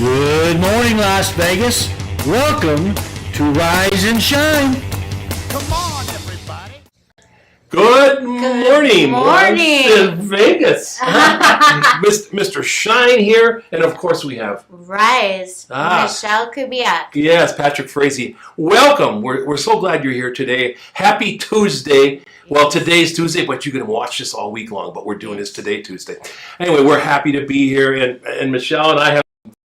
Good morning, Las Vegas. Welcome to Rise and Shine. Come on, everybody. Good morning, Las Vegas. Mr. Shine here, and of course we have Rise, Michelle Kubiak. Yes, Patrick Frase. Welcome. We're so glad you're here today. Happy Tuesday. Well, today's Tuesday, but you can watch this all week long, but we're doing this today, Tuesday. Anyway, we're happy to be here, and Michelle and I have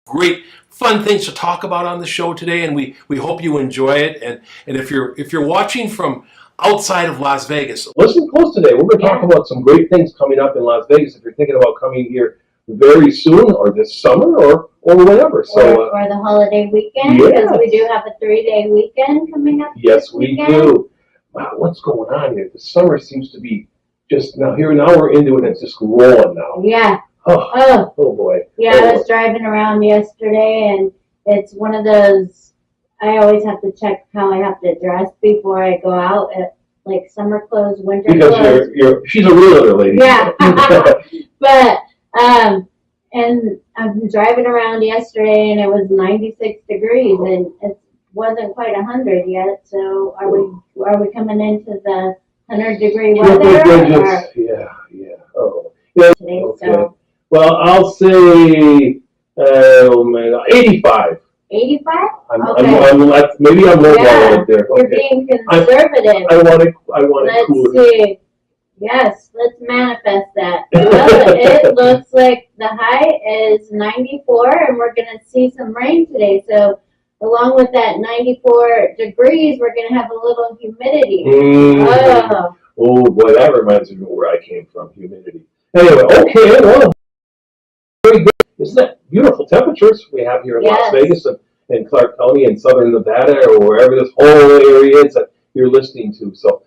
great fun things to talk about on the show today, and we hope you enjoy it. And if you're watching from outside of Las Vegas, listen close today. We're going to talk about some great things coming up in Las Vegas if you're thinking about coming here very soon or this summer or whenever. So or the holiday weekend, because we do have a 3-day weekend coming up. Yes, we do. Wow, what's going on here? The summer seems to be just now we're into it and it's just rolling now. Yeah. Oh boy. Yeah, I was driving around yesterday, and it's one of those, I always have to check how I have to dress before I go out, at like summer clothes, winter clothes. Because she's a realtor, lady. Yeah. But, and I'm driving around yesterday, and it was 96 degrees, and it wasn't quite 100 yet, so are we coming into the 100-degree weather? Yeah. Oh. Yeah. Today, Okay. so. Well, I'll say 85. 85? Maybe I'm low right there. You're Okay. being conservative. I want it cooler. Let's see. Yes, let's manifest that. Well, it looks like the high is 94, and we're going to see some rain today. So, along with that 94 degrees, we're going to have a little humidity. Oh, boy, that reminds me of where I came from, humidity. Anyway, okay, well, very good. Isn't that beautiful temperatures we have here in Las Vegas and Clark County and southern Nevada or wherever this whole area is that you're listening to. So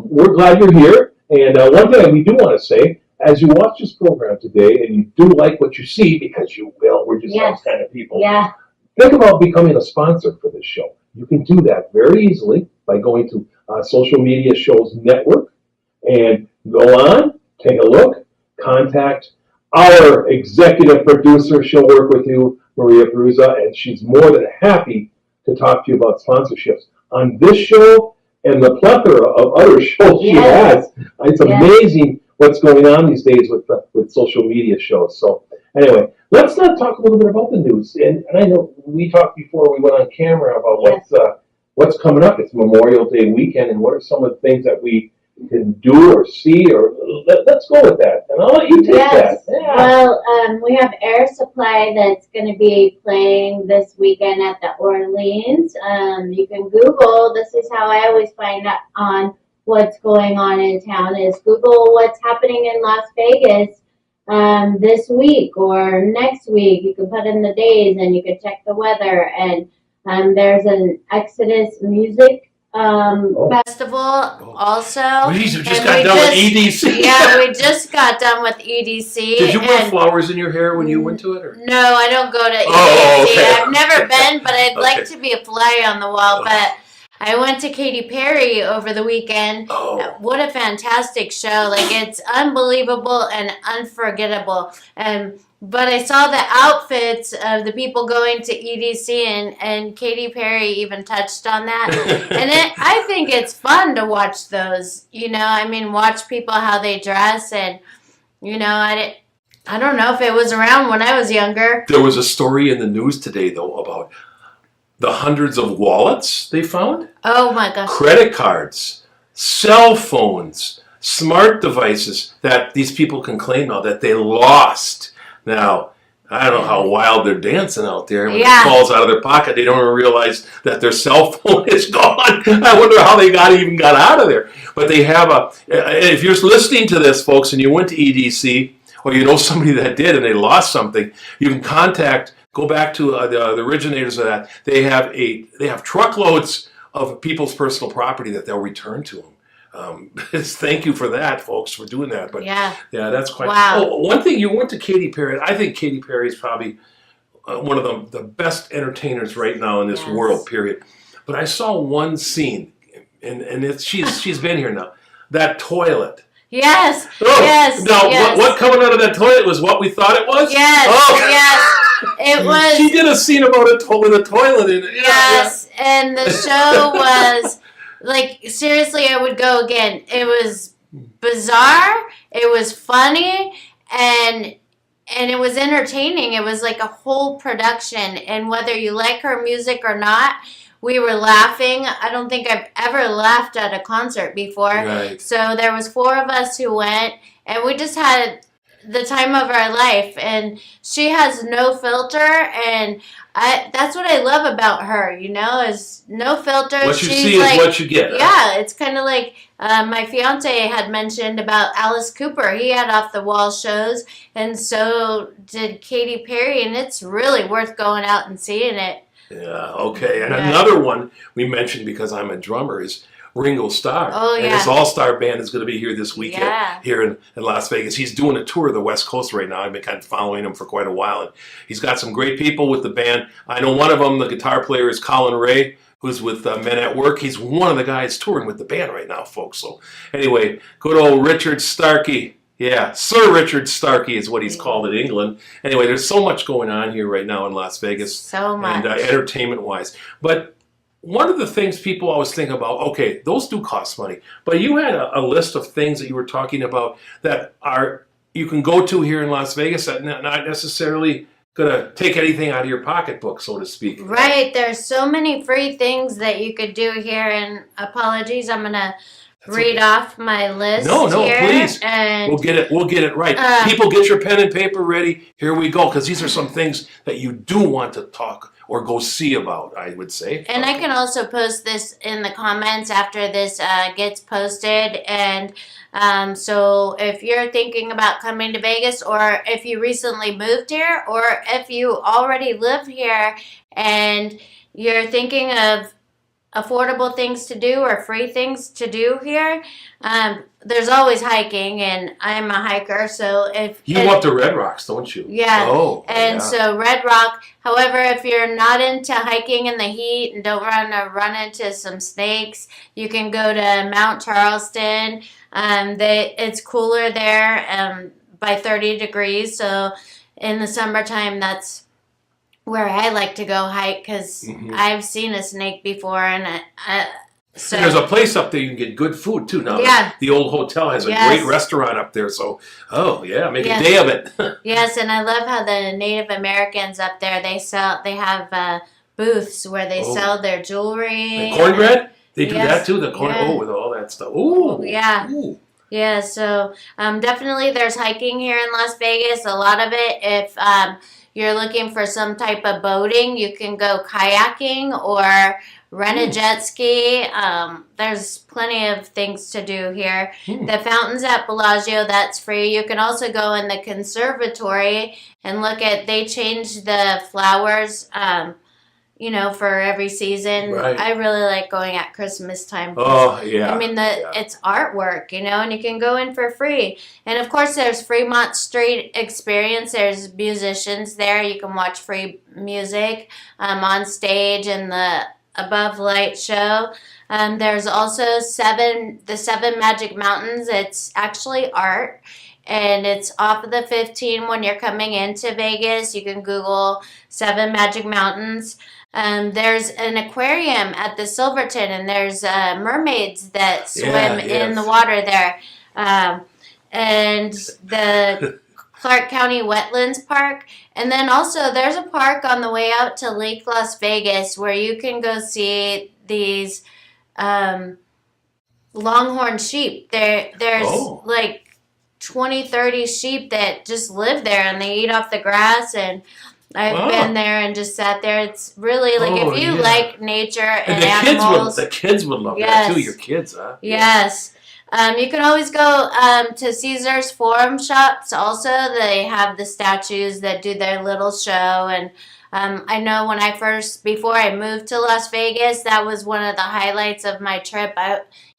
we're glad you're here. And one thing we do want to say, as you watch this program today and you do like what you see, because you will, we're just those kind of people. Yeah. Think about becoming a sponsor for this show. You can do that very easily by going to Social Media Shows Network and go on, take a look, contact our executive producer. She'll work with you, Maria Perusa, and she's more than happy to talk to you about sponsorships on this show and the plethora of other shows she has. It's amazing what's going on these days with social media shows. So anyway, let's talk a little bit about the news. And I know we talked before we went on camera about what's coming up. It's Memorial Day weekend, and what are some of the things that we can do or see, or let's go with that. And I'll let you take that. Yeah. Well, we have Air Supply that's going to be playing this weekend at the Orleans. You can Google, this is how I always find out on what's going on in town, is Google what's happening in Las Vegas this week or next week. You can put in the days and you can check the weather. And there's an Exodus music festival also. We just got done with EDC. Yeah, we just got done with EDC. Did you wear flowers in your hair when you went to it? Or? No, I don't go to EDC. Okay. I've never been, but I'd like to be a fly on the wall. But I went to Katy Perry over the weekend. What a fantastic show. Like, it's unbelievable and unforgettable. But I saw the outfits of the people going to EDC, and Katy Perry even touched on that. And I think it's fun to watch those, watch people how they dress. And, I don't know if it was around when I was younger. There was a story in the news today, though, about the hundreds of wallets they found. Oh, my gosh. Credit cards, cell phones, smart devices that these people can claim now that they lost. Now, I don't know how wild they're dancing out there. When it falls out of their pocket, they don't even realize that their cell phone is gone. I wonder how they even got out of there. But they have if you're listening to this, folks, and you went to EDC, or you know somebody that did and they lost something, you can go back to the originators of that. They have truckloads of people's personal property that they'll return to them. Thank you for that, folks, for doing that. But yeah, that's quite. Wow. Oh, one thing, you went to Katy Perry. I think Katy Perry is probably one of the best entertainers right now in this world. Period. But I saw one scene, and she's been here now. That toilet. Yes. Now, what coming out of that toilet was what we thought it was? Yes. Oh. Yes. It was. She did a scene about with a toilet in it. Yes, and the show was like, seriously, I would go again. It was bizarre. It was funny, and it was entertaining. It was like a whole production, and whether you like her music or not, we were laughing. I don't think I've ever laughed at a concert before. Right. So there was 4 of us who went, and we just had the time of our life. And she has no filter, and that's what I love about her, is no filter. What you She's see like, is what you get. Yeah, it's kind of like my fiance had mentioned about Alice Cooper. He had off the wall shows, and so did Katy Perry, and it's really worth going out and seeing it. Yeah, okay. And another one we mentioned because I'm a drummer is Ringo Starr. Oh, yeah. And his all-star band is going to be here this weekend Yeah. here in Las Vegas. He's doing a tour of the West Coast right now. I've been kind of following him for quite a while. And he's got some great people with the band. I know one of them, the guitar player, is Colin Ray, who's with Men at Work. He's one of the guys touring with the band right now, folks. So anyway, good old Richard Starkey. Yeah, Sir Richard Starkey is what he's called in England. Anyway, there's so much going on here right now in Las Vegas. So much. And entertainment-wise. But one of the things people always think about, okay, those do cost money. But you had a list of things that you were talking about that you can go to here in Las Vegas that not necessarily going to take anything out of your pocketbook, so to speak. Right. There's so many free things that you could do here. And apologies, I'm going to read off my list. No, here, please. And We'll get it right. People, get your pen and paper ready. Here we go, because these are some things that you do want to talk or go see about, I would say. And I can also post this in the comments after this gets posted. And so if you're thinking about coming to Vegas, or if you recently moved here, or if you already live here and you're thinking of affordable things to do or free things to do here, there's always hiking, and I'm a hiker, so if you go up to Red Rocks, don't you? Yeah. Oh, and so Red Rock. However, if you're not into hiking in the heat and don't want to run into some snakes, you can go to Mount Charleston. It's cooler there by 30 degrees, so in the summertime, that's where I like to go hike, because I've seen a snake before, and so and there's a place up there you can get good food too. Now, Yeah. the old hotel has a great restaurant up there, so make a day of it. Yes, and I love how the Native Americans up there, they have booths where they sell their jewelry. The cornbread, they do Yes. that too. The corn, with all that stuff. Ooh, Yeah. Ooh. Yeah, so definitely there's hiking here in Las Vegas. A lot of it, if you're looking for some type of boating, you can go kayaking or rent a jet ski. There's plenty of things to do here. The fountains at Bellagio, that's free. You can also go in the conservatory and they changed the flowers, for every season. Right. I really like going at Christmas time. Oh, yeah. I mean, it's artwork, and you can go in for free. And of course, there's Fremont Street Experience. There's musicians there. You can watch free music on stage in the Above Light show. There's also the Seven Magic Mountains. It's actually art, and it's off of the 15 when you're coming into Vegas. You can Google Seven Magic Mountains. There's an aquarium at the Silverton, and there's mermaids that swim in the water there. And the Clark County Wetlands Park. And then also there's a park on the way out to Lake Las Vegas where you can go see these longhorn sheep. There's like 20, 30 sheep that just live there, and they eat off the grass, and I've been there and just sat there. It's really if you like nature and animals. The kids would love that too, your kids, huh? Yes. You can always go to Caesar's Forum Shops also. They have the statues that do their little show. And I know before I moved to Las Vegas, that was one of the highlights of my trip.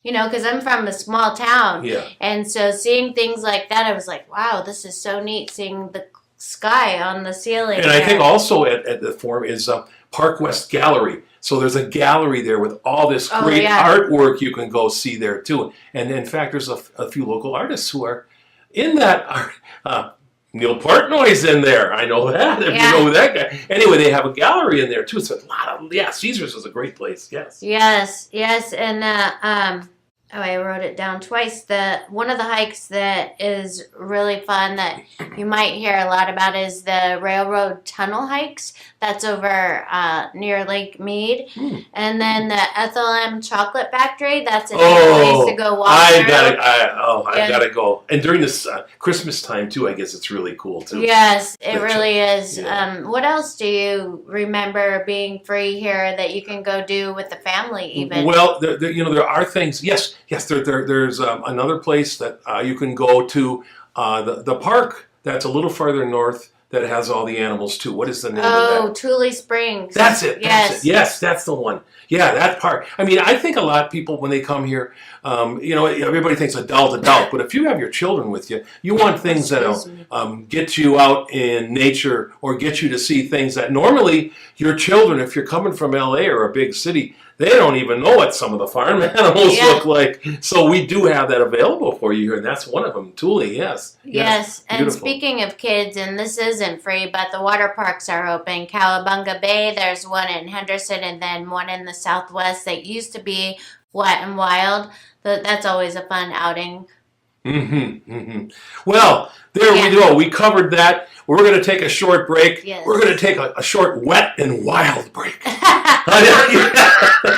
Because I'm from a small town. Yeah. And so seeing things like that, I was like, wow, this is so neat, seeing the sky on the ceiling. And I think also at the Forum is Park West Gallery. So there's a gallery there with all this great artwork you can go see there too. And in fact, there's a few local artists who are in that art, Neil Portnoy's in there. I know that. If Yeah. you know that guy. Anyway, they have a gallery in there too. So a lot of Caesar's is a great place. Yes. Yes, and I wrote it down twice. One of the hikes that is really fun that you might hear a lot about is the railroad tunnel hikes. That's over near Lake Mead, and then the Ethel Chocolate Factory. That's a neat place to go walk I through. gotta go. And during this Christmas time too, I guess it's really cool too. Yes, it really is. Yeah. What else do you remember being free here that you can go do with the family even? Well, there are things. Yes. There's another place that you can go to, the park that's a little farther north that has all the animals too. What is the name of that? Oh, Thule Springs. That's it. Yes. Yes, that's the one. Yeah, that part. I mean, I think a lot of people when they come here, everybody thinks adult, but if you have your children with you, you want things that'll get you out in nature or get you to see things that normally your children, if you're coming from LA or a big city, they don't even know what some of the farm animals look like. So we do have that available for you here, and that's one of them, Thule, yes. Yes, and Beautiful. speaking of kids, and this isn't free, but the water parks are open. Cowabunga Bay, there's one in Henderson, and then one in the Southwest that used to be Wet and Wild. That's always a fun outing. Well, there we go. We covered that. We're going to take a short break. Yes. We're going to take a short wet and wild break.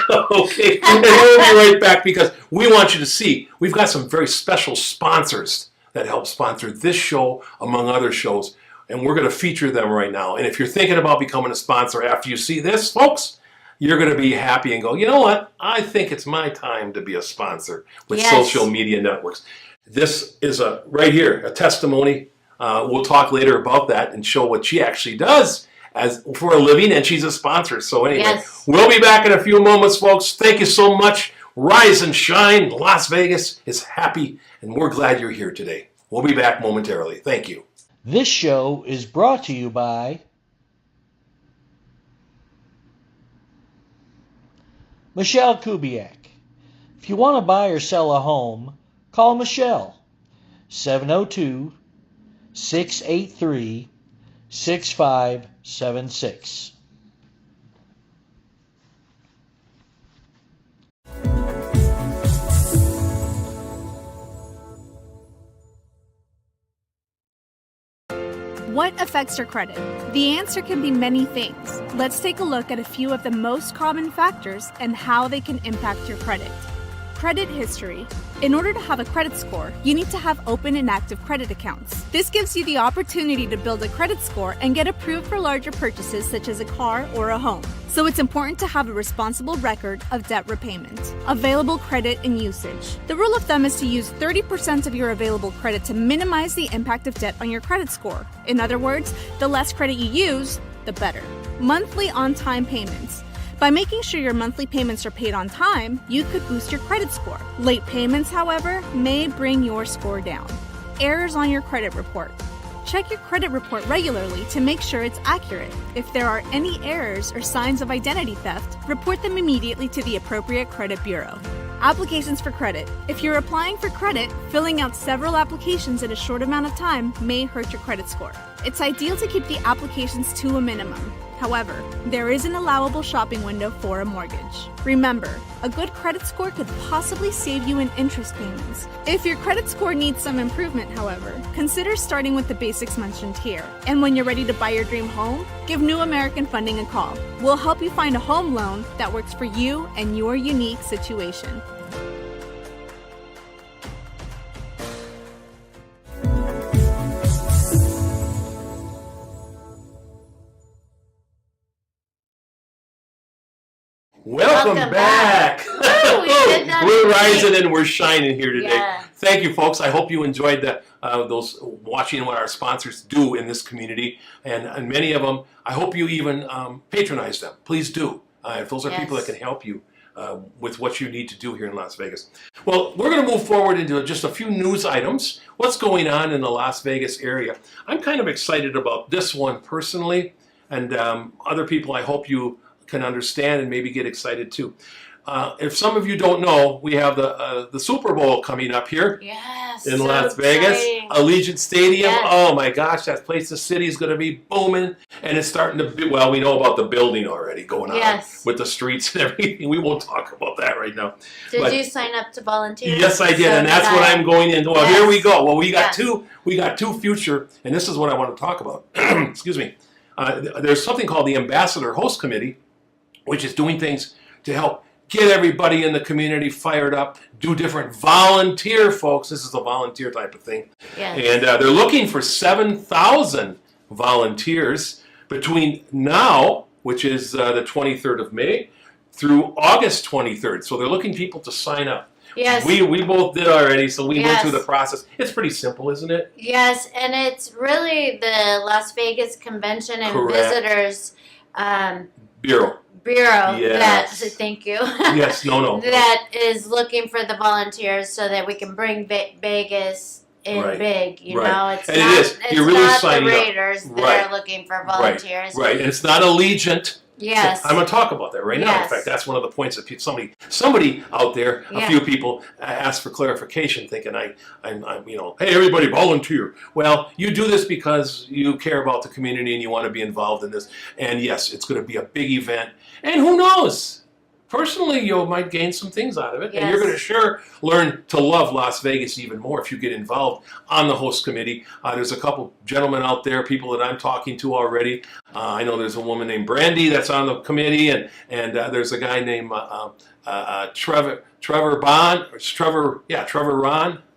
Okay, and we'll be right back because we want you to see we've got some very special sponsors that help sponsor this show among other shows, and we're going to feature them right now. And if you're thinking about becoming a sponsor after you see this, folks, you're going to be happy and go, you know what? I think it's my time to be a sponsor with social media networks. This is right here, a testimony. We'll talk later about that and show what she actually does for a living, and she's a sponsor. So anyway, we'll be back in a few moments, folks. Thank you so much. Rise and shine. Las Vegas is happy, and we're glad you're here today. We'll be back momentarily. Thank you. This show is brought to you by Michelle Kubiak. If you want to buy or sell a home, call Michelle, 702-683-6576. What affects your credit? The answer can be many things. Let's take a look at a few of the most common factors and how they can impact your credit. Credit history. In order to have a credit score, you need to have open and active credit accounts. This gives you the opportunity to build a credit score and get approved for larger purchases such as a car or a home. So it's important to have a responsible record of debt repayment. Available credit and usage. The rule of thumb is to use 30% of your available credit to minimize the impact of debt on your credit score. In other words, the less credit you use, the better. Monthly on-time payments. By making sure your monthly payments are paid on time, you could boost your credit score. Late payments, however, may bring your score down. Errors on your credit report. Check your credit report regularly to make sure it's accurate. If there are any errors or signs of identity theft, report them immediately to the appropriate credit bureau. Applications for credit. If you're applying for credit, filling out several applications in a short amount of time may hurt your credit score. It's ideal to keep the applications to a minimum. However, there is an allowable shopping window for a mortgage. Remember, a good credit score could possibly save you in interest payments. If your credit score needs some improvement, however, consider starting with the basics mentioned here. And when you're ready to buy your dream home, give New American Funding a call. We'll help you find a home loan that works for you and your unique situation. Welcome back. Woo, we did that We're today. rising and we're shining here today. Yeah. Thank you, folks. I hope you enjoyed those watching what our sponsors do in this community, and many of them. I hope you even patronize them. Please do. If those are people that can help you with what you need to do here in Las Vegas. Well, we're going to move forward into just a few news items. What's going on in the Las Vegas area? I'm kind of excited about this one personally, and other people I hope you can understand and maybe get excited too. if some of you don't know, we have the Super Bowl coming up here. Yes. In so Las Vegas, exciting. Allegiant Stadium. Yes. Oh my gosh, that place, the city is going to be booming, and it's starting to be, well, we know about the building already going on with the streets and everything. We won't talk about that right now. Did you sign up to volunteer? Yes, I did, and that's what I'm going into. Well, here we go. Well, we got two future, and this is what I want to talk about. Excuse me. There's something called the Ambassador Host Committee, which is doing things to help get everybody in the community fired up, do different volunteer, folks. This is a volunteer type of thing. Yes. And they're looking for 7,000 volunteers between now, which is the 23rd of May, through August 23rd. So they're looking people to sign up. Yes. We both did already, so we went through the process. It's pretty simple, isn't it? Yes, and it's really the Las Vegas Convention and Visitors Bureau. Thank you. Yes, no. That is looking for the volunteers so that we can bring Vegas in big. You know, it's and not, it is. it's You're really not the signing Raiders up. that are looking for volunteers. Right. And it's not Allegiant. Yes. So I'm going to talk about that right now. In fact, that's one of the points that somebody out there, a few people asked for clarification, thinking I'm hey, everybody volunteer. Well, you do this because you care about the community and you want to be involved in this. And yes, it's going to be a big event. And who knows? Personally, you might gain some things out of it. Yes. And you're going to sure learn to love Las Vegas even more if you get involved on the host committee. There's a couple gentlemen out there, people that I'm talking to already. I know there's a woman named Brandy that's on the committee, and there's a guy named Trevor Ron,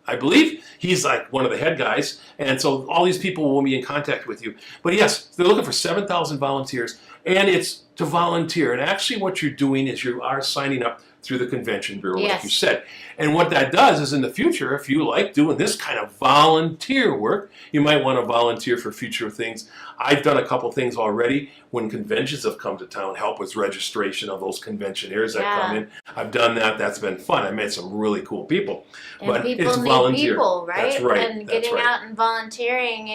I believe. He's like one of the head guys. And so all these people will be in contact with you. But yes, they're looking for 7,000 volunteers, and it's to volunteer. And actually what you're doing is you are signing up through the Convention Bureau, like you said. And what that does is in the future, if you like doing this kind of volunteer work, you might want to volunteer for future things. I've done a couple things already when conventions have come to town, help with registration of those conventioneers that come in. I've done that. That's been fun. I met some really cool people. And but people it's need volunteer. people, right? That's right. And getting out and volunteering,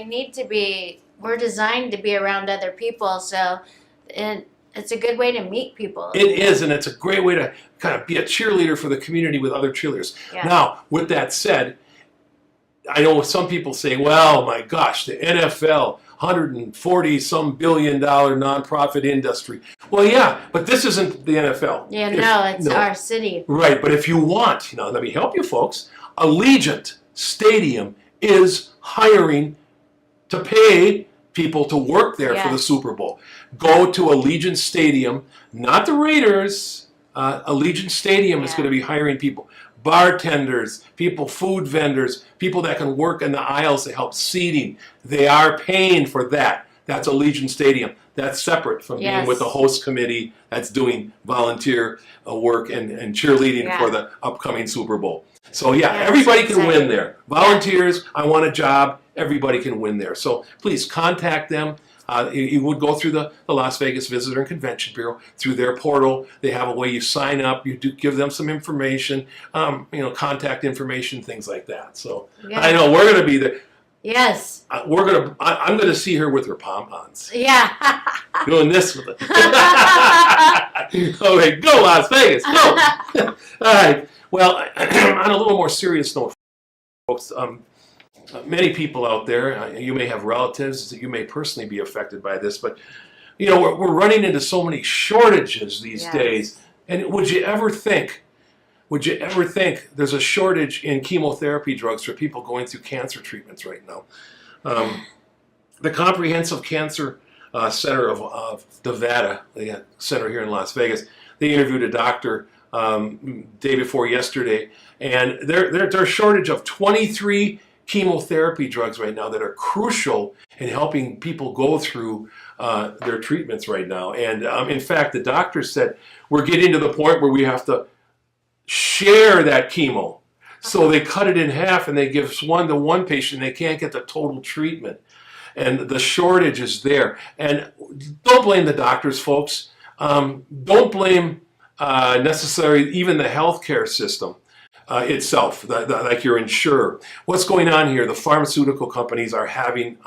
we're designed to be around other people, so it's a good way to meet people. It is, and it's a great way to kind of be a cheerleader for the community with other cheerleaders. Yeah. Now, with that said, I know some people say, well, my gosh, the NFL, $140-some billion nonprofit industry. Well, yeah, but this isn't the NFL. Yeah, it's our city. Right, but if you want, let me help you folks. Allegiant Stadium is hiring to pay people to work there for the Super Bowl. Go to Allegiant Stadium, not the Raiders. Allegiant Stadium is going to be hiring people. Bartenders, food vendors, people that can work in the aisles to help seating. They are paying for that. That's Allegiant Stadium. That's separate from being with the host committee that's doing volunteer work and cheerleading for the upcoming Super Bowl. So everybody can win there. Volunteers, I want a job. Everybody can win there. So please contact them. You would go through the Las Vegas Visitor and Convention Bureau, through their portal. They have a way you sign up. You do give them some information, contact information, things like that. So I know we're going to be there. Yes. I'm going to see her with her pom-poms. Yeah. Doing this with it. Okay, go Las Vegas, go. All right. Well, on a little more serious note, folks, many people out there, you may have relatives, you may personally be affected by this, but we're running into so many shortages these days. And would you ever think there's a shortage in chemotherapy drugs for people going through cancer treatments right now? The Comprehensive Cancer Center of Nevada, the center here in Las Vegas, they interviewed a doctor day before yesterday, and there's a shortage of 23 chemotherapy drugs right now that are crucial in helping people go through their treatments right now. And in fact, the doctor said we're getting to the point where we have to share that chemo. So they cut it in half and they give one to one patient. They can't get the total treatment. And the shortage is there. And don't blame the doctors, folks. Don't blame necessarily even the healthcare system itself, like your insurer. What's going on here? The pharmaceutical companies are having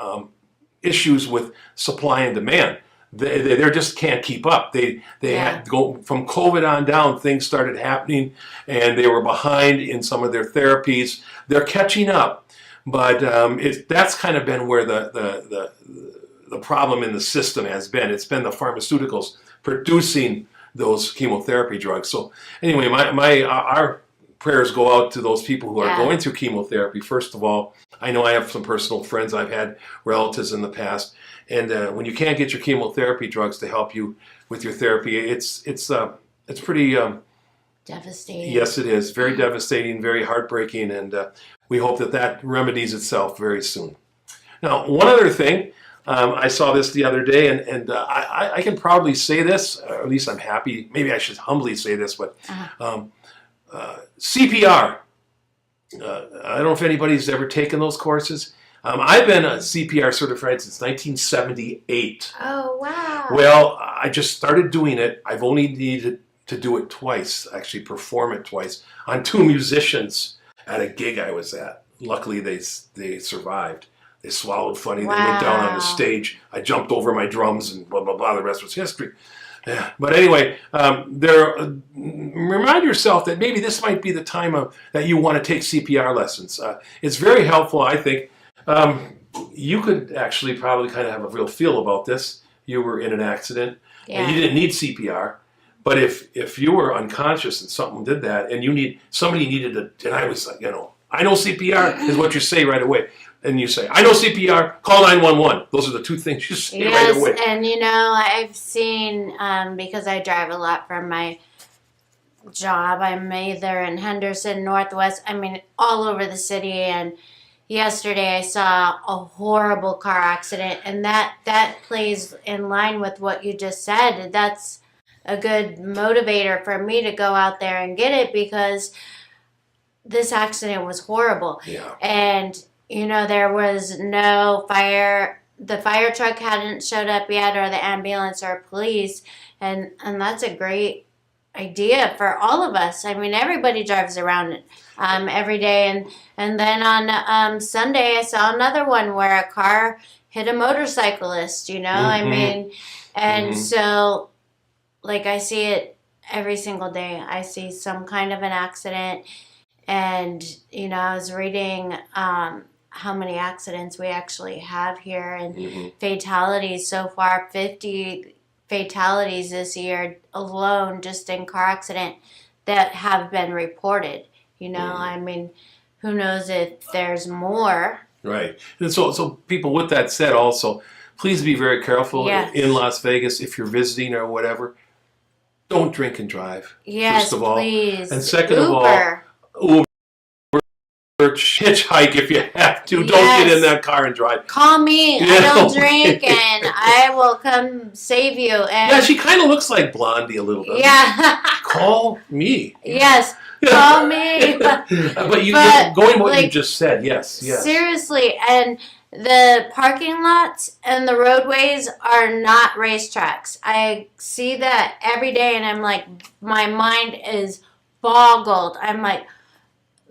issues with supply and demand. they just can't keep up. They had to go from COVID on down. Things started happening, and they were behind in some of their therapies. They're catching up, but that's kind of been where the problem in the system has been. It's been the pharmaceuticals producing those chemotherapy drugs. So anyway, our prayers go out to those people who are going through chemotherapy. First of all, I know I have some personal friends. I've had relatives in the past. And when you can't get your chemotherapy drugs to help you with your therapy, it's pretty devastating. Yes, it is very devastating, very heartbreaking, and we hope that remedies itself very soon. Now, one other thing, I saw this the other day, and I can proudly say this, or at least I'm happy. Maybe I should humbly say this, but CPR. I don't know if anybody's ever taken those courses. I've been a CPR certified since 1978. Oh, wow. Well, I just started doing it. I've only needed to do it twice, actually perform it twice, on 2 musicians at a gig I was at. Luckily, they survived. They swallowed funny. They went down on the stage. I jumped over my drums and blah, blah, blah. The rest was history. Yeah. But anyway, remind yourself that maybe this might be the time that you want to take CPR lessons. It's very helpful, I think. You could actually probably kind of have a real feel about this. You were in an accident and you didn't need CPR, but if you were unconscious and something did that, and somebody needed to, and I was like, I know CPR is what you say right away, and you say, I know CPR, call 911. Those are the 2 things you say right away. Yes, and I've seen because I drive a lot from my job. I'm either in Henderson, Northwest. I mean, all over the city. And yesterday I saw a horrible car accident, and that plays in line with what you just said. That's a good motivator for me to go out there and get it, because this accident was horrible. Yeah. And there was no fire. The fire truck hadn't showed up yet, or the ambulance or police, and that's a great idea for all of us. I mean, everybody drives around every day, and then on Sunday I saw another one where a car hit a motorcyclist. I mean, and so like I see it every single day. I see some kind of an accident, and I was reading how many accidents we actually have here, and fatalities so far, 50 fatalities this year alone, just in car accident, that have been reported. I mean, who knows if there's more. Right. And so people, with that said, also, please be very careful in Las Vegas if you're visiting or whatever. Don't drink and drive, first of all. Please. And second of all, Uber, hitchhike if you have to. Don't get in that car and drive. Call me. I don't drink, and I will come save you. And she kind of looks like Blondie a little bit. Yeah. Call me. Yes. Call me. But going what you just said, yes. Seriously, and the parking lots and the roadways are not racetracks. I see that every day, and I'm like, my mind is boggled. I'm like,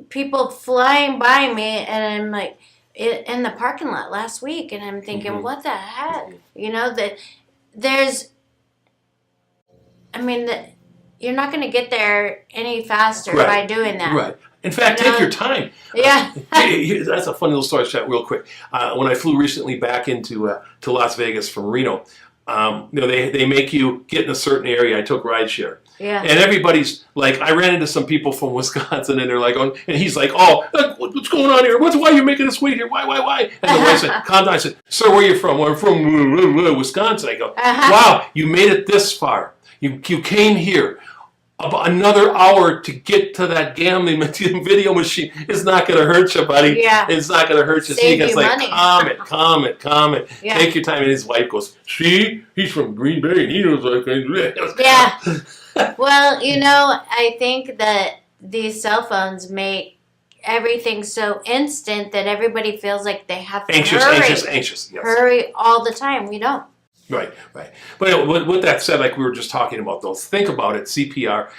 people flying by me, and I'm like, in the parking lot last week, and I'm thinking, what the heck? That there's, you're not going to get there any faster by doing that. Right. In fact, take your time. Yeah. That's a funny little story to chat real quick. When I flew recently back to Las Vegas from Reno, they make you get in a certain area. I took rideshare. Yeah. And everybody's like, I ran into some people from Wisconsin, and they're like, and he's like, what's going on here? Why are you making us wait here? Why? And the wife said, calm down. I said, sir, where are you from? Well, I'm from Wisconsin. I go, wow, you made it this far. You came here. About another hour to get to that gambling video machine is not going to hurt you, buddy. Yeah. It's not going to hurt you. Save So he money. calm it. Yeah. Take your time. And his wife goes, see, he's from Green Bay, and he knows what Yeah. Well, I think that these cell phones make everything so instant that everybody feels like they have to anxious. Yes. Hurry all the time. We don't. Right. But with that said, like we were just talking about those, think about it, CPR.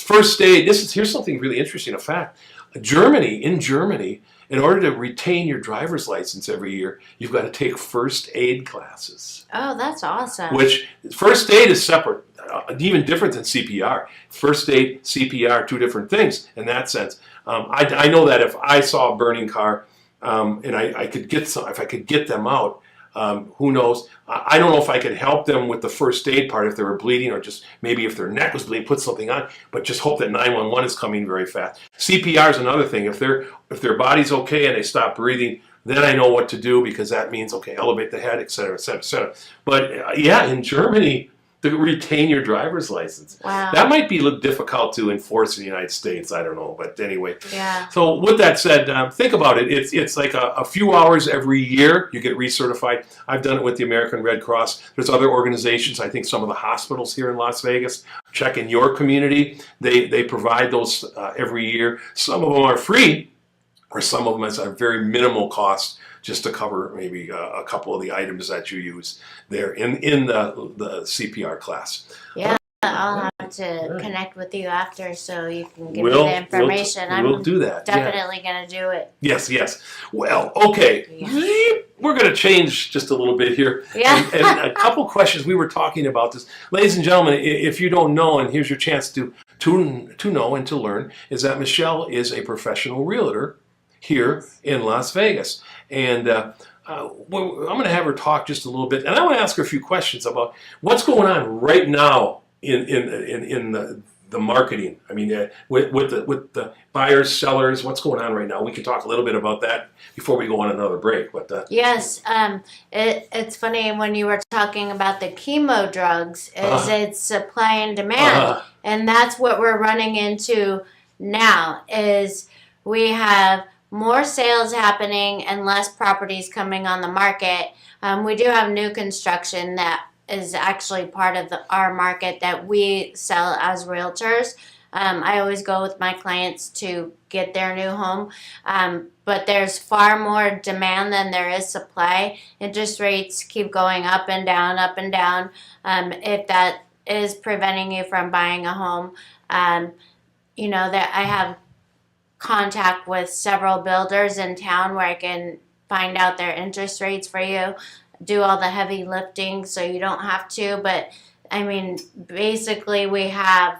First aid, here's something really interesting, a fact. In Germany, in order to retain your driver's license every year, you've got to take first aid classes. Oh, that's awesome. Which first aid is separate, even different than CPR. First aid, CPR, two different things in that sense. I know that if I saw a burning car and I could get some, if I could get them out, who knows? I don't know if I could help them with the first aid part if they were bleeding, or just maybe if their neck was bleeding, put something on. But just hope that 911 is coming very fast. CPR is another thing. If their body's okay and they stop breathing, then I know what to do, because that means, okay, elevate the head, et cetera, et cetera, et cetera. But yeah, in Germany, to retain your driver's license. Wow. That might be a little difficult to enforce in the United States. I don't know. But anyway. Yeah. So with that said, think about it. It's like a few hours every year you get recertified. I've done it with the American Red Cross. There's other organizations. I think some of the hospitals here in Las Vegas. Check in your community. They provide those every year. Some of them are free, or some of them at a very minimal cost, just to cover maybe a couple of the items that you use there in the CPR class. Yeah, I'll have to connect with you after so you can give me the information. We'll do that. Definitely going to do it. Yes. Well, okay. Yeah. We're going to change just a little bit here. Yeah. And a couple questions. We were talking about this. Ladies and gentlemen, if you don't know, and here's your chance to know and to learn, is that Michelle is a professional realtor here in Las Vegas. And I'm going to have her talk just a little bit, and I want to ask her a few questions about what's going on right now in the marketing. I mean, with the buyers, sellers, what's going on right now? We can talk a little bit about that before we go on another break. But yes, it's funny when you were talking about the chemo drugs. It's supply and demand, and that's what we're running into now. Is we have more sales happening and less properties coming on the market. We do have new construction that is actually part of our market that we sell as realtors. I always go with my clients to get their new home, but there's far more demand than there is supply. Interest rates keep going up and down, up and down. If that is preventing you from buying a home, that I have contact with several builders in town where I can find out their interest rates for you, do all the heavy lifting so you don't have to. But I mean, basically we have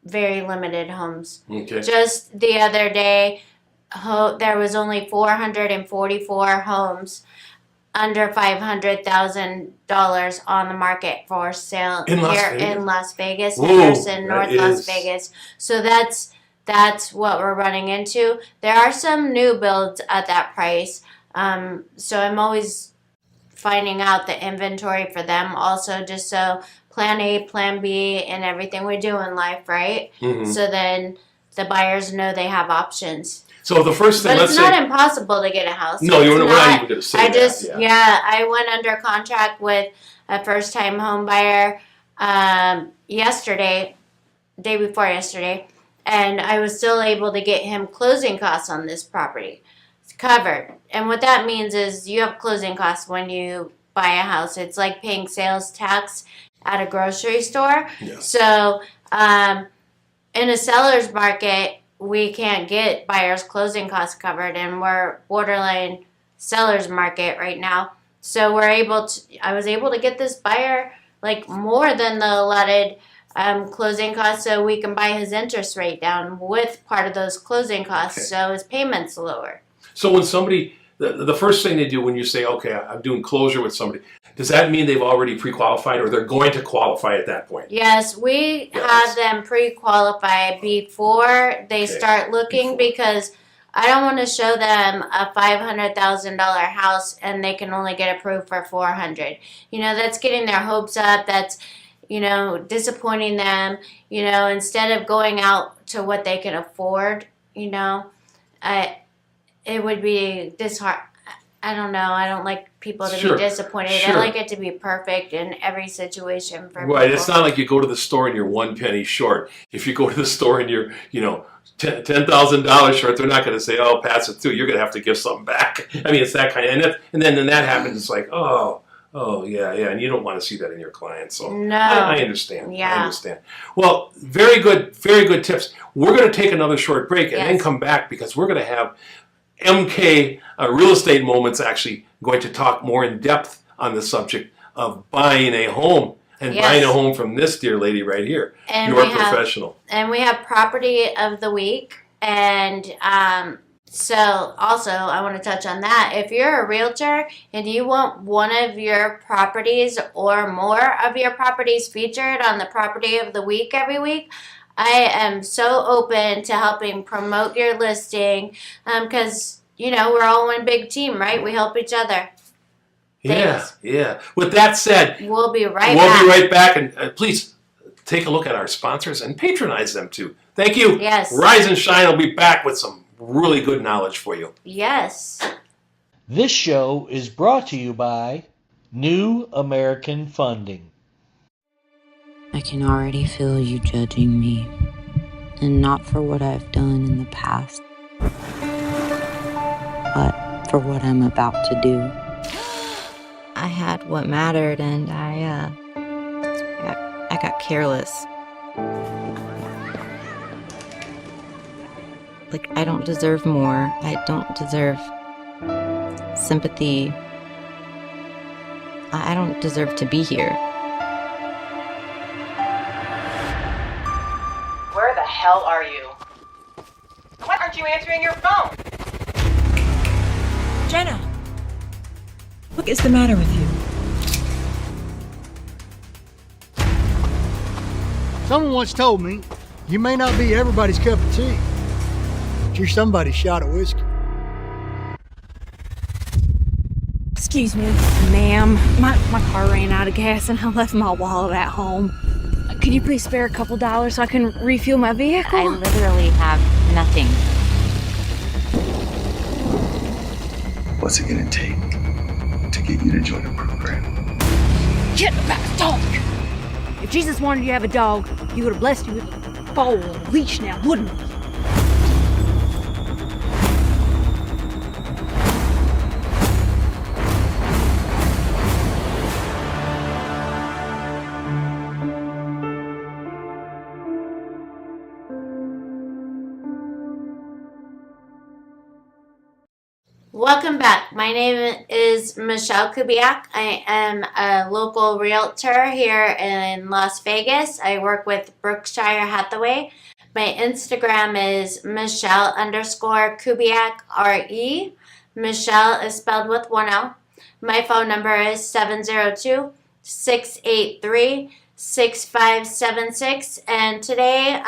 very limited homes. okay. Just the other day, there was only 444 homes under $500,000 on the market for sale In Las here Vegas? in Las Vegas, Whoa, Henderson, that North Las is- Vegas. So that's what we're running into. There are some new builds at that price. So I'm always finding out the inventory for them also, just so plan A, plan B, and everything we do in life, right? Mhm. So then the buyers know they have options. So the first thing, But let's it's say, not impossible to get a house. no, It's we're not even going to say I that. just, yeah. I went under contract with a first-time home buyer day before yesterday, and I was still able to get him closing costs on this property. It's covered. And what that means is you have closing costs when you buy a house. It's like paying sales tax at a grocery store. Yeah. So in a seller's market, we can't get buyers' closing costs covered, and we're borderline seller's market right now. So I was able to get this buyer like more than the allotted closing costs, so we can buy his interest rate down with part of those closing costs, so his payments lower. So when somebody, the first thing they do when you say, okay, I'm doing closure with somebody, does that mean they've already pre-qualified, or they're going to qualify at that point? Yes, we Yes. have them pre-qualify before they start looking, because I don't want to show them a $500,000 house and they can only get approved for $400,000. That's getting their hopes up. That's disappointing them. Instead of going out to what they can afford. It would be disheartening. I don't know. I don't like people to Sure. be disappointed. Sure. I like it to be perfect in every situation for Right. people. It's not like you go to the store and you're 1 penny short. If you go to the store and you're, $10,000 short, they're not going to say, "Oh, pass it through." You're going to have to give something back. I mean, it's that kind of, and then when that happens, it's like, oh, yeah, and you don't want to see that in your clients. So No. I understand. Yeah. I understand. Well, very good tips. We're going to take another short break and then Yes. come back, because we're going to have MK Real Estate Moments actually going to talk more in depth on the subject of buying a home and buying a home from this dear lady right here. And You're a professional. And we have property of the week. And so also I want to touch on that. If you're a realtor and you want one of your properties or more of your properties featured on the property of the week every week, I am so open to helping promote your listing because, you know, we're all one big team, right? We help each other. Thanks. Yeah. With that said, we'll be right back. And please take a look at our sponsors and patronize them too. Thank you. Yes. Rise and Shine will be back with some really good knowledge for you. Yes. This show is brought to you by New American Funding. I can already feel you judging me, and not for what I've done in the past, but for what I'm about to do. I had what mattered, and I got careless. Like, I don't deserve more. I don't deserve sympathy. I don't deserve to be here. Where the hell are you? Why aren't you answering your phone? Jenna! What is the matter with you? Someone once told me, you may not be everybody's cup of tea, but you're somebody's shot of whiskey. Excuse me, ma'am. My car ran out of gas and I left my wallet at home. Could you please spare a couple dollars so I can refuel my vehicle? I literally have nothing. What's it gonna take to get you to join the program? Get back, dog! If Jesus wanted you to have a dog, he would have blessed you with a ball and a leash now, wouldn't he? Welcome back. My name is Michelle Kubiak. I am a local realtor here in Las Vegas. I work with Berkshire Hathaway. My Instagram is Michelle_Kubiak RE. Michelle is spelled with one L. My phone number is 702-683-6576. And today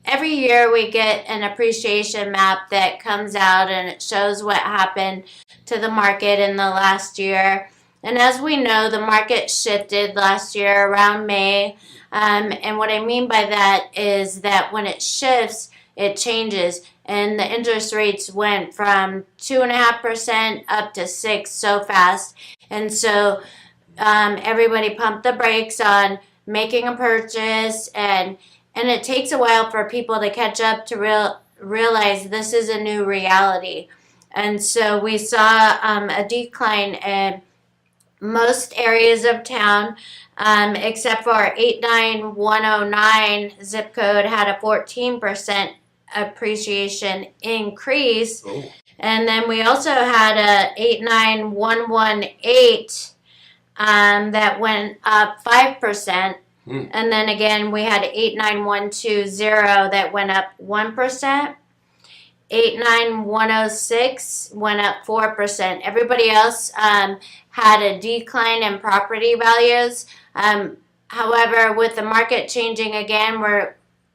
every year we get an appreciation map that comes out and it shows what happened to the market in the last year. And as we know, the market shifted last year around May. And what I mean by that is that when it shifts, it changes. And the interest rates went from 2.5% up to 6% so fast. And so everybody pumped the brakes on making a purchase, and it takes a while for people to catch up to realize this is a new reality. And so we saw a decline in most areas of town, except for our 89109 zip code had a 14% appreciation increase. Oh. And then we also had a 89118 that went up 5%. And then again, we had 89120 that went up 1%. 89106 went up 4%. Everybody else had a decline in property values. However, with the market changing again,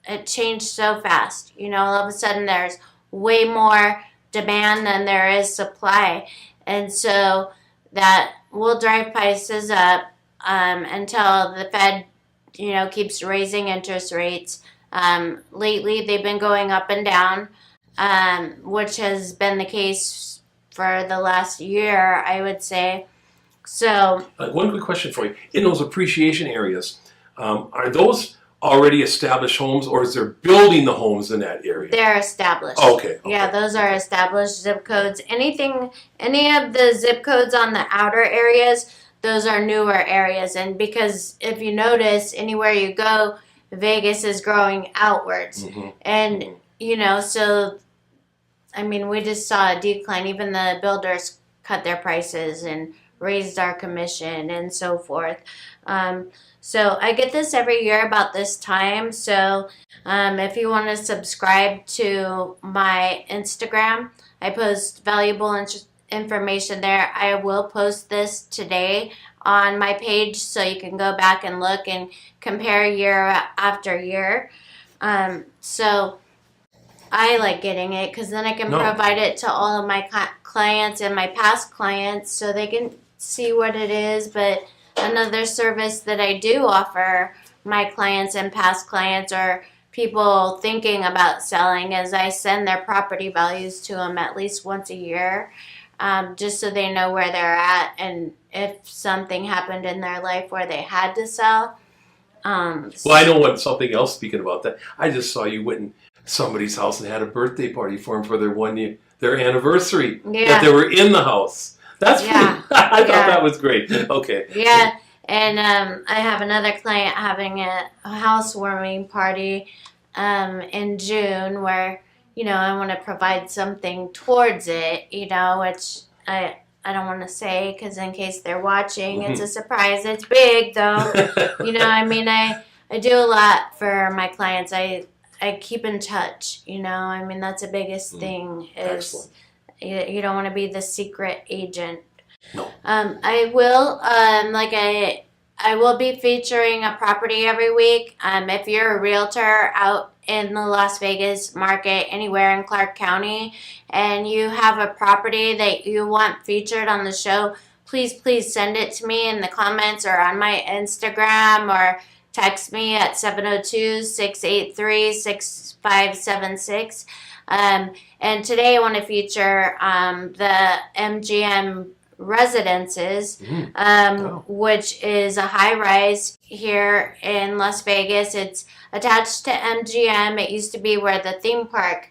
it changed so fast. You know, all of a sudden there's way more demand than there is supply. And so that will drive prices up until the Fed keeps raising interest rates. Lately, they've been going up and down, which has been the case for the last year, I would say. So, one quick question for you. In those appreciation areas, are those already established homes, or is there building the homes in that area? They're established. Okay. Yeah, those are established zip codes. Any of the zip codes on the outer areas, those are newer areas. And because if you notice, anywhere you go, Vegas is growing outwards. Mm-hmm. And, so I mean, we just saw a decline. Even the builders cut their prices and raised our commission and so forth. So I get this every year about this time. So if you want to subscribe to my Instagram, I post valuable information there. I will post this today on my page so you can go back and look and compare year after year. So I like getting it because then I can provide it to all of my clients and my past clients so they can see what it is. But another service that I do offer my clients and past clients or people thinking about selling is I send their property values to them at least once a year, just so they know where they're at and if something happened in their life where they had to sell. Well, I know what something else. Speaking about that, I just saw you went in somebody's house and had a birthday party for them for their anniversary. Yeah. That they were in the house. That's pretty. Yeah. I thought Yeah. that was great. Okay. Yeah, and I have another client having a housewarming party in June where, you know, I want to provide something towards it, you know, which I don't want to say because in case they're watching, it's a surprise. It's big though. You know, I mean, I do a lot for my clients. I keep in touch, you know. I mean, that's the biggest thing is you don't want to be the secret agent. No. I will I will be featuring a property every week. If you're a realtor out in the Las Vegas market, anywhere in Clark County, and you have a property that you want featured on the show, please send it to me in the comments or on my Instagram or text me at 702-683-6576. And today I want to feature the MGM Residences, which is a high-rise here in Las Vegas. It's attached to MGM. It used to be where the theme park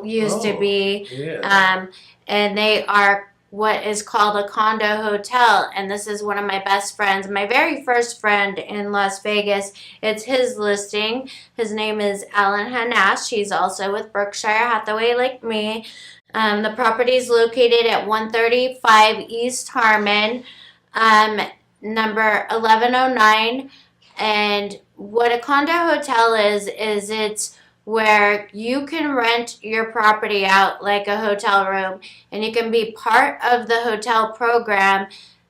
used to be. Yeah. And they are what is called a condo hotel. And this is one of my best friends, my very first friend in Las Vegas. It's his listing. His name is Alan Hanash. He's also with Berkshire Hathaway like me. The property is located at 135 East Harmon, number 1109. And what a condo hotel is it's where you can rent your property out like a hotel room and you can be part of the hotel program.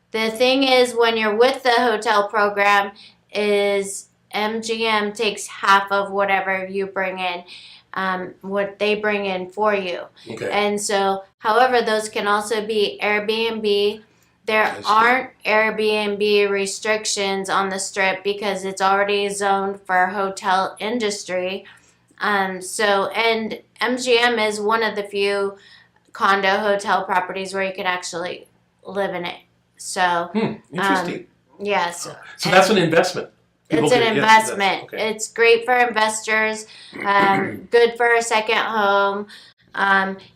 The thing is, when you're with the hotel program, is MGM takes half of whatever you bring in. What they bring in for you. Okay. And so, however, those can also be Airbnb. There aren't Airbnb restrictions on the Strip because it's already zoned for hotel industry. And MGM is one of the few condo hotel properties where you can actually live in it. So, interesting. Yes. So that's an investment. It's an investment. Okay. It's great for investors, good for a second home.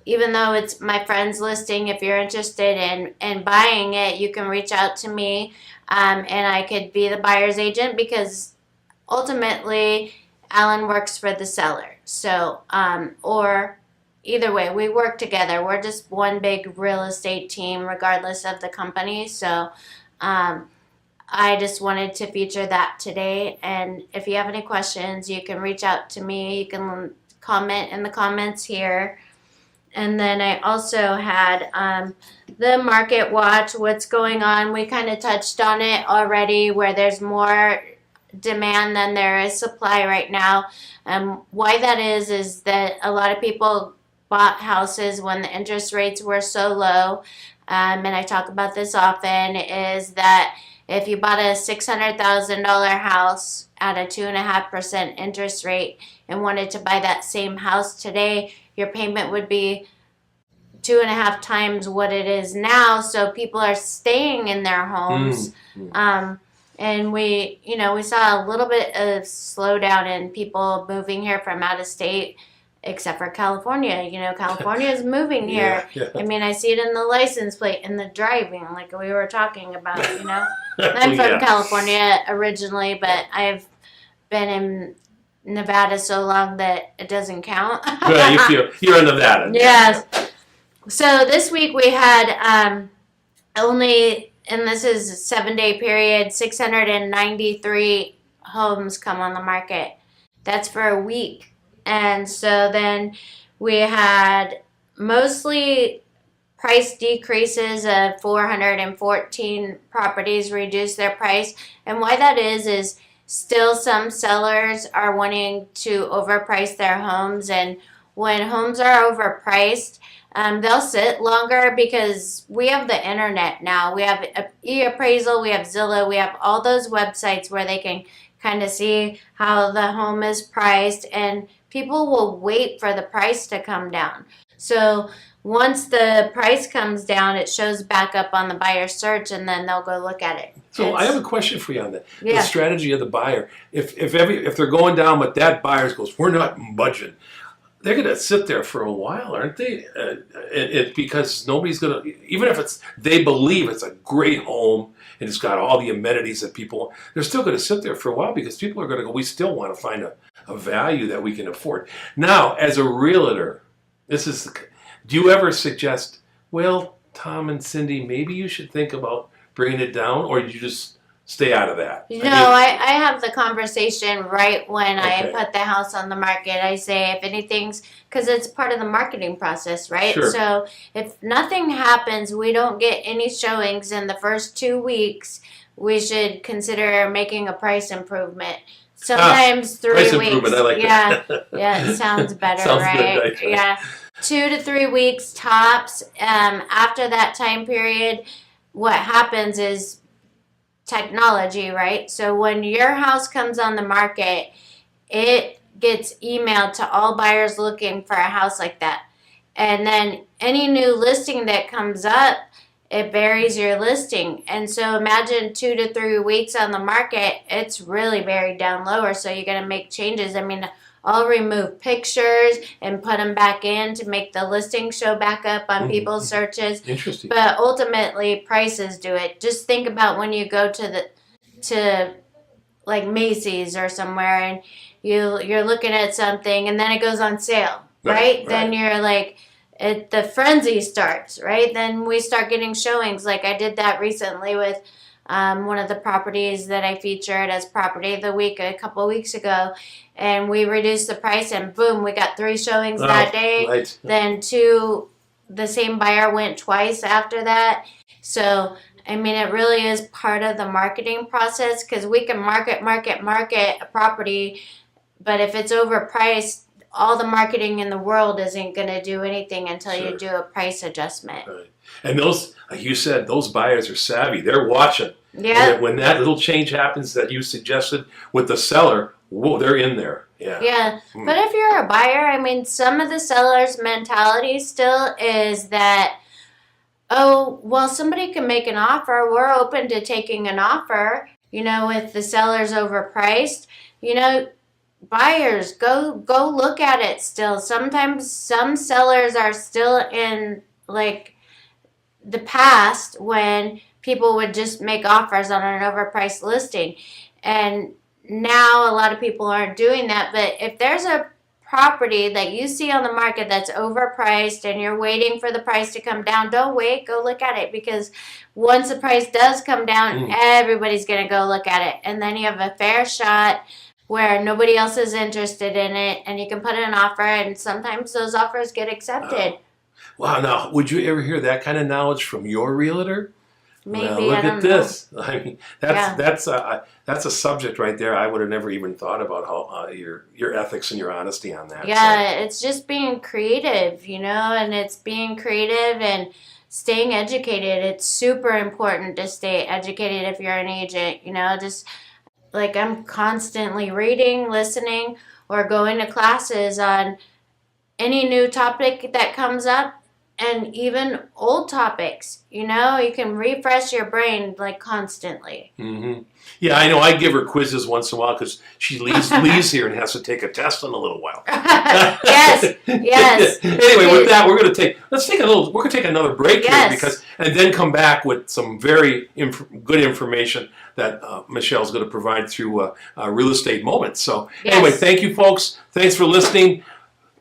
Even though it's my friend's listing, if you're interested in buying it, you can reach out to me and I could be the buyer's agent because ultimately Alan works for the seller. So, or either way, we work together. We're just one big real estate team regardless of the company. So, I just wanted to feature that today. And if you have any questions, you can reach out to me. You can comment in the comments here. And then I also had the market watch, what's going on. We kind of touched on it already, where there's more demand than there is supply right now. Why that is that a lot of people bought houses when the interest rates were so low. And I talk about this often, is that if you bought a $600,000 house at a 2.5% interest rate and wanted to buy that same house today, your payment would be 2.5 times what it is now. So people are staying in their homes. And we saw a little bit of slowdown in people moving here from out of state, except for California. You know, California is moving here. Yeah. I mean, I see it in the license plate, in the driving, like we were talking about, you know. I'm from California originally, but I've been in Nevada so long that it doesn't count. You're in Nevada. Yes. So this week we had only, and this is a 7-day period, 693 homes come on the market. That's for a week. And so then we had mostly price decreases of 414 properties reduce their price. And why that is still some sellers are wanting to overprice their homes. And when homes are overpriced, they'll sit longer because we have the internet now. We have e-appraisal, we have Zillow, we have all those websites where they can kind of see how the home is priced, and people will wait for the price to come down. So once the price comes down, it shows back up on the buyer search, and then they'll go look at it. So I have a question for you on that. Yeah. The strategy of the buyer. If they're going down, but that buyer goes, we're not budging. They're going to sit there for a while, aren't they? Because nobody's going to, even if they believe it's a great home and it's got all the amenities that people, they're still going to sit there for a while because people are going to go, we still want to find a value that we can afford. Now, as a realtor, do you ever suggest, well, Tom and Cindy, maybe you should think about bringing it down, or do you just stay out of that? I have the conversation right when Okay. I put the house on the market. I say if anything's, because it's part of the marketing process, right? Sure. So if nothing happens, we don't get any showings in the first 2 weeks, we should consider making a price improvement. Sometimes 3 price weeks. improvement, I like that. Yeah, it sounds better, Sounds good, right? right. Yeah. 2 to 3 weeks tops. After that time period, what happens is technology, right? So when your house comes on the market, it gets emailed to all buyers looking for a house like that. And then any new listing that comes up, it buries your listing. And so imagine 2 to 3 weeks on the market, it's really buried down lower. So you're going to make changes. I mean, I'll remove pictures and put them back in to make the listing show back up on people's searches. Interesting. But ultimately, prices do it. Just think about when you go to like Macy's or somewhere, and you're looking at something, and then it goes on sale, right? Then you're like, the frenzy starts, right? Then we start getting showings. Like I did that recently with one of the properties that I featured as Property of the Week a couple of weeks ago. And we reduced the price, and boom, we got 3 showings that day. Right. Then 2, the same buyer went twice after that. So, I mean, it really is part of the marketing process, because we can market a property, but if it's overpriced, all the marketing in the world isn't going to do anything until you do a price adjustment. Right. And those, like you said, those buyers are savvy. They're watching. Yeah. And when that little change happens that you suggested with the seller, whoa, they're in there. Yeah. Yeah. But if you're a buyer, I mean, some of the sellers' mentality still is that, oh, well, somebody can make an offer. We're open to taking an offer. You know, if the seller's overpriced, you know, buyers, go look at it still. Sometimes some sellers are still in, like, the past when people would just make offers on an overpriced listing. And now a lot of people aren't doing that. But if there's a property that you see on the market that's overpriced and you're waiting for the price to come down, don't wait, go look at it, because once the price does come down, everybody's going to go look at it. And then you have a fair shot where nobody else is interested in it, and you can put in an offer, and sometimes those offers get accepted. Wow. Now, would you ever hear that kind of knowledge from your realtor? Maybe, well, look I don't at this. I mean, Yeah. that's a subject right there. I would have never even thought about how your ethics and your honesty on that. Yeah, it's just being creative, you know, and it's being creative and staying educated. It's super important to stay educated if you're an agent, you know, just like I'm constantly reading, listening, or going to classes on any new topic that comes up. and even old topics. You know, you can refresh your brain like constantly. Mm-hmm. Yeah, I know. I give her quizzes once in a while because she leaves here and has to take a test in a little while. Yes, yes. Anyway, with that, we're going to take another break here and then come back with some very good information that Michelle's going to provide through Real Estate Moments. So anyway, thank you, folks. Thanks for listening.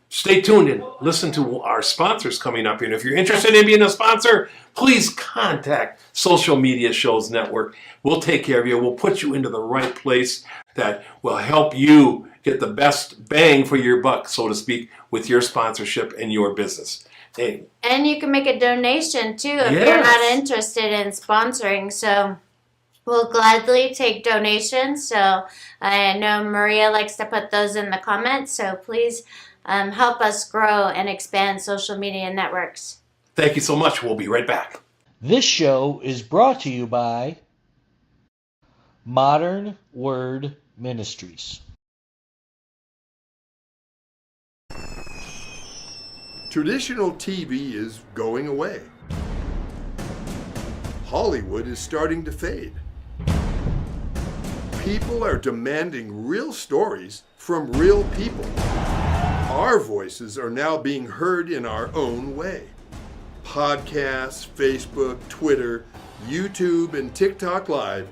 Stay tuned and listen to our sponsors coming up here. And if you're interested in being a sponsor, please contact Social Media Shows Network. We'll take care of you. We'll put you into the right place that will help you get the best bang for your buck, so to speak, with your sponsorship and your business. Hey. And you can make a donation too if you're not interested in sponsoring. So we'll gladly take donations. So I know Maria likes to put those in the comments. So please help us grow and expand social media networks. Thank you so much. We'll be right back. This show is brought to you by Modern Word Ministries. Traditional TV is going away. Hollywood is starting to fade. People are demanding real stories from real people. Our voices are now being heard in our own way. Podcasts, Facebook, Twitter, YouTube, and TikTok Live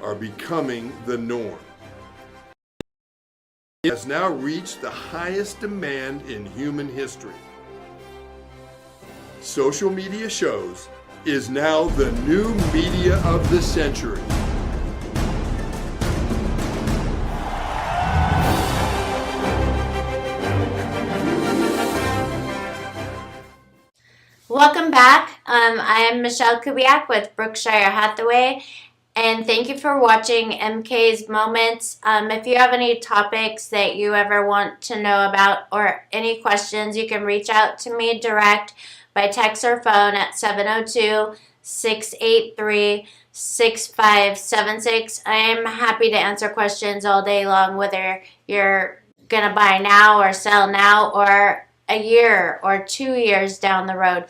are becoming the norm. It has now reached the highest demand in human history. Social media shows is now the new media of the century. Welcome back. I am Michelle Kubiak with Brookshire Hathaway, and thank you for watching MK's Moments. If you have any topics that you ever want to know about or any questions, you can reach out to me direct by text or phone at 702-683-6576. I am happy to answer questions all day long, whether you're going to buy now or sell now or a year or 2 years down the road.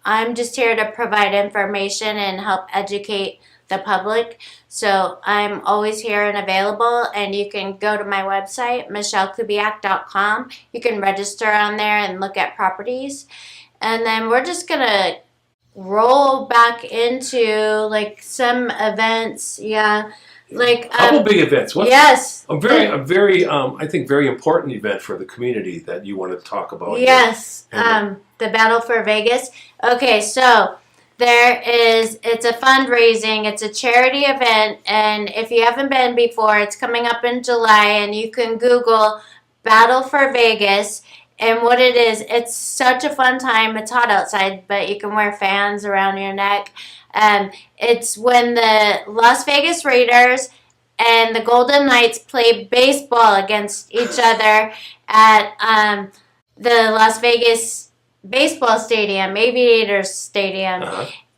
I'm just here to provide information and help educate the public. So I'm always here and available, and you can go to my website, michellekubiak.com. You can register on there and look at properties. And then we're just going to roll back into like some events. Yeah. Like couple big events. Yes. A very I think very important event for the community that you want to talk about. Yes. The Battle for Vegas. Okay, so it's a fundraising, it's a charity event, and if you haven't been before, it's coming up in July, and you can Google Battle for Vegas. And what it is, it's such a fun time. It's hot outside, but you can wear fans around your neck. It's when the Las Vegas Raiders and the Golden Knights play baseball against each other at the Las Vegas Baseball Stadium, Aviators Stadium.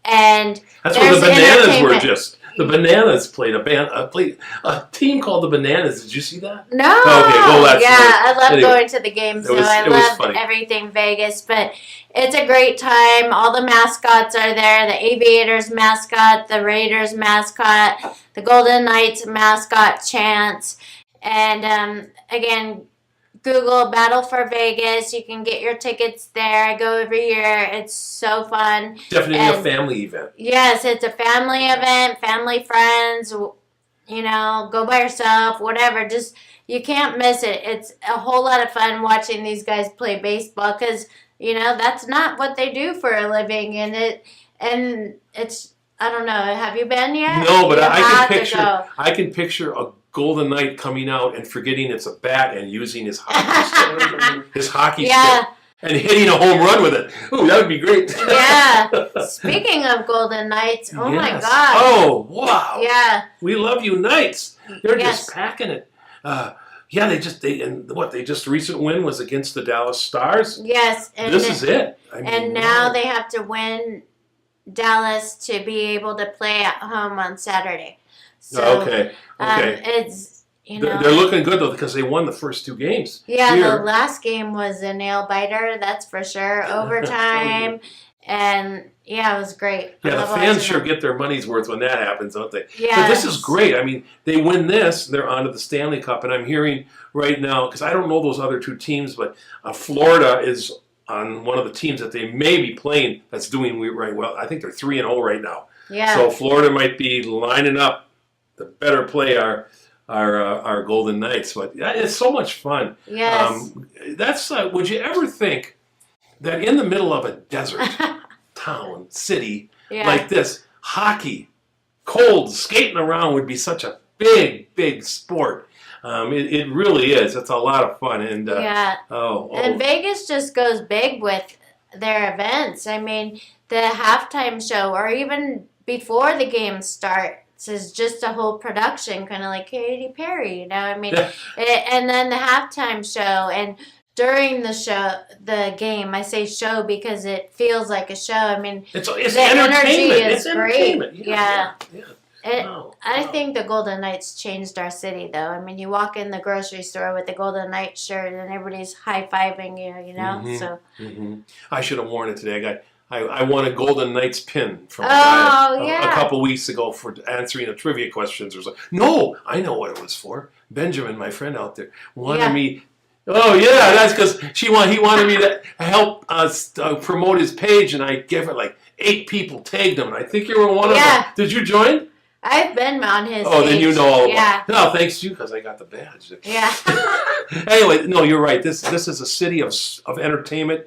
And that's where the Bananas were just. The Bananas played a team called the Bananas. Did you see that? No. Okay, well, that's I love going to the games, so I love everything Vegas. But it's a great time. All the mascots are there. The Aviators mascot, the Raiders mascot, the Golden Knights mascot, Chance. And again, Google Battle for Vegas. You can get your tickets there. I go every year. It's so fun. Definitely a family event. Yes, it's a family event. Family, friends, you know, go by yourself, whatever. Just, you can't miss it. It's a whole lot of fun watching these guys play baseball because, you know, that's not what they do for a living. And it's, I don't know. Have you been yet? No, but I can picture a Golden Knight coming out and forgetting it's a bat and using his hockey stick and hitting a home run with it. Ooh, that would be great. Yeah. Speaking of Golden Knights, oh my God. Oh, wow. Yeah. We love you, Knights. They're just packing it. They just recent win was against the Dallas Stars. Yes. And this is it. Now they have to win Dallas to be able to play at home on Saturday. So, okay. It's, They're looking good, though, because they won the first 2 games. Yeah, here. the last game was a nail-biter, that's for sure. Overtime. And, yeah, it was great. Yeah, the fans sure get their money's worth when that happens, don't they? Yes. But this is great. I mean, they win this, they're on to the Stanley Cup. And I'm hearing right now, because I don't know those other 2 teams, but Florida is on one of the teams that they may be playing that's doing right well. I think they're 3-0 right now. Yeah. So Florida might be lining up to better play our Golden Knights. But yeah, it's so much fun. Yes. That's would you ever think that in the middle of a desert town, city like this, hockey, cold, skating around would be such a big sport. It really is. It's a lot of fun. And and Vegas just goes big with their events. I mean, the halftime show, or even before the game starts, is just a whole production, kind of like Katy Perry. I mean, and then the halftime show, and during the game, I say show because it feels like a show. I mean, it's the entertainment. energy is it's great. Entertainment. Yeah. I think the Golden Knights changed our city, though. I mean, you walk in the grocery store with the Golden Knights shirt, and everybody's high-fiving you, So I should have worn it today. I won a Golden Knights pin from a guy a couple weeks ago for answering a trivia questions or something. No, I know what it was for. Benjamin, my friend out there, wanted me. Oh yeah, that's because he wanted me to help us promote his page, and I gave it like 8 people tagged him, and I think you were one of them. Did you join? I've been on his Oh, page. then you know all about it. Yeah. No, thanks to you, because I got the badge. Yeah. Anyway, no, you're right. This is a city of entertainment,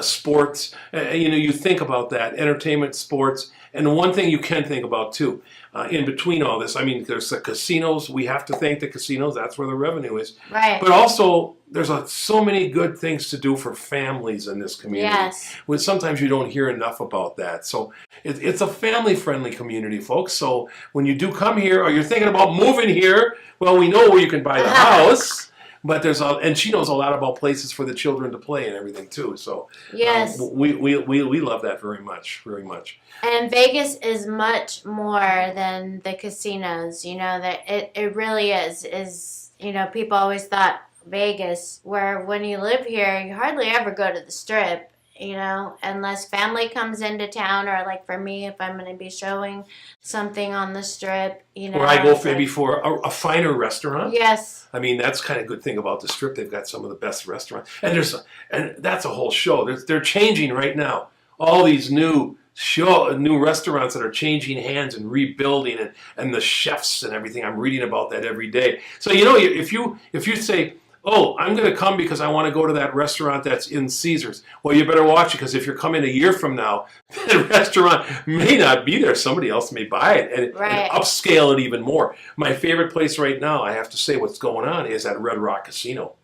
sports. You think about that, entertainment, sports. And the one thing you can think about, too, in between all this, I mean, there's the casinos. We have to thank the casinos. That's where the revenue is. Right. But also, there's so many good things to do for families in this community. Yes. When sometimes you don't hear enough about that. So it's a family-friendly community, folks. So when you do come here, or you're thinking about moving here, well, we know where you can buy the house. But and she knows a lot about places for the children to play and everything too. So yes, we love that very much, very much. And Vegas is much more than the casinos. That it really is. People always thought Vegas, where when you live here, you hardly ever go to the Strip. Unless family comes into town, or like for me, if I'm going to be showing something on the Strip, Or I go maybe for a finer restaurant. Yes. I mean, that's kind of good thing about the Strip. They've got some of the best restaurants. And that's a whole show. They're changing right now. All these new restaurants that are changing hands and rebuilding, and the chefs and everything. I'm reading about that every day. So, if you say, oh, I'm going to come because I want to go to that restaurant that's in Caesars. Well, you better watch it, because if you're coming a year from now, that restaurant may not be there. Somebody else may buy it and upscale it even more. My favorite place right now, I have to say what's going on, is at Red Rock Casino.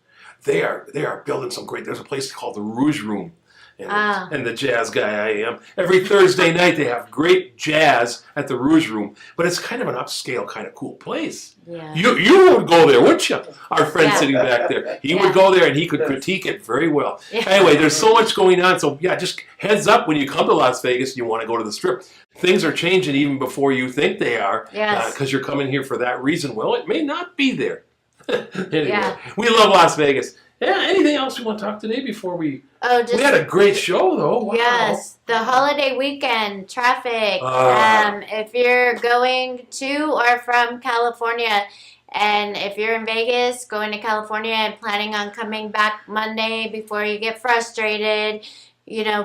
They are building some great, there's a place called the Rouge Room. And the jazz guy I am. Every Thursday night they have great jazz at the Rouge Room, but it's kind of an upscale, kind of cool place. Yeah. You would go there, wouldn't you? Our friend sitting back there, he would go there and he could critique it very well. Yeah. Anyway, there's so much going on, so yeah, just heads up when you come to Las Vegas and you want to go to the Strip. Things are changing even before you think they are, because you're coming here for that reason. Well, it may not be there. Anyway, we love Las Vegas. Yeah, anything else we want to talk today before we... we had a great show, though. Wow. Yes, the holiday weekend, traffic. If you're going to or from California, and if you're in Vegas, going to California and planning on coming back Monday before you get frustrated,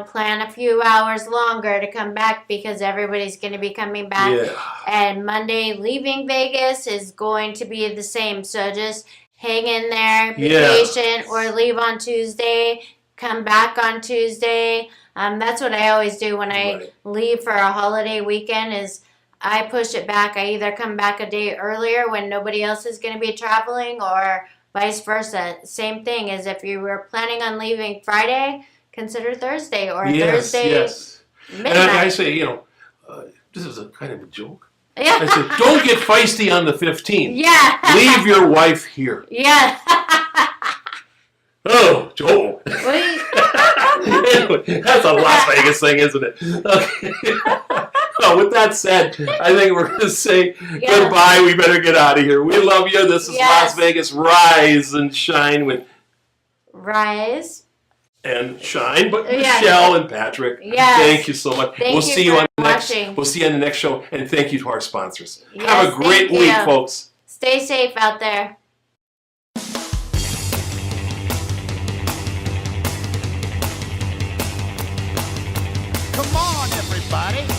plan a few hours longer to come back, because everybody's going to be coming back. Yeah. And Monday leaving Vegas is going to be the same, so just... hang in there, be patient, or leave on Tuesday, come back on Tuesday. That's what I always do when I leave for a holiday weekend, is I push it back. I either come back a day earlier when nobody else is going to be traveling, or vice versa. Same thing as if you were planning on leaving Friday, consider Thursday, or Thursday midnight. And I say, this is a kind of a joke. Yeah. I said, don't get feisty on the 15th. Yeah. Leave your wife here. Yeah. Oh, Joel. Anyway, that's a Las Vegas thing, isn't it? Okay. Well, with that said, I think we're going to say goodbye. We better get out of here. We love you. This is Las Vegas Rise and Shine with Rise and Shine, but Michelle and Patrick. Yes. Thank you so much. We'll see you on the next. We'll see you on the next show, and thank you to our sponsors. Yes, have a great week, folks. Stay safe out there. Come on, everybody.